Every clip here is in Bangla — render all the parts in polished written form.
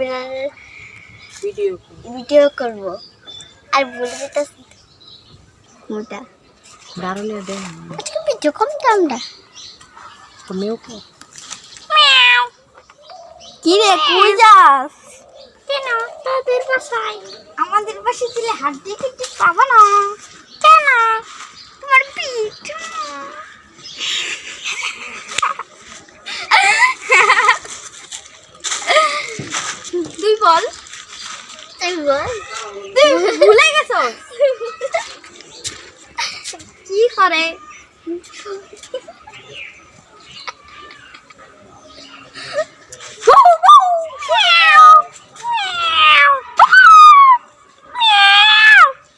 বিড়ালের ভিডিও করব আর বলে দিতেছি মোটা দারুলে দে আজকে ভিডিও কম তো আমরা কমেও কে কি রে কই যাস কেন তোদের বাসায় আমাদের বাসায় দিলে হাড্ডি কিছু পাবো না কেন তোমার পিঠ তুই বল তুই ভুলে গেছ কি করে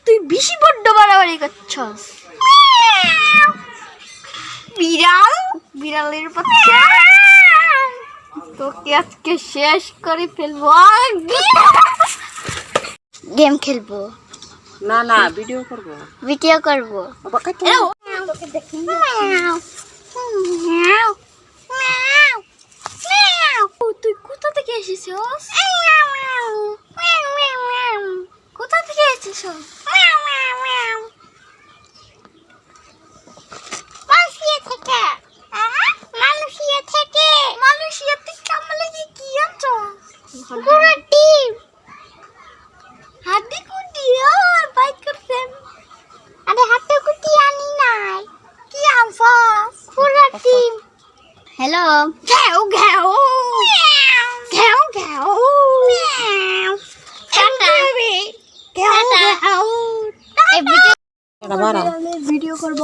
তুই বেশি বড্ড বাড়াবাড়ি করছস বিড়ালের বাচ্চা তোকে আজকে শেষ করে ফেলবো গেম খেলবো না ভিডিও করবো তোকে দেখি তুই কোথা থেকে এসেছিস কোথা থেকে এসেছিস মালয়েশিয়া থেকে আমালে কি আনছো হাড্ডি কুটি বাইক করছেন আরে হাড্ডি কুটি আনি নাই কি আনছস পুরো টিম হ্যালো ঘেউ ঘেউ ঘেউ ঘেউ ভিডিও করব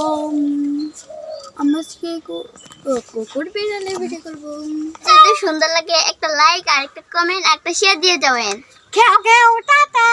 আমরা কুকুর বিড়ালের ভিডিও করব যদি সুন্দর লাগে একটা লাইক আর একটা কমেন্ট একটা শেয়ার দিয়ে যাবেন ঘেউ ঘেউ টাটা।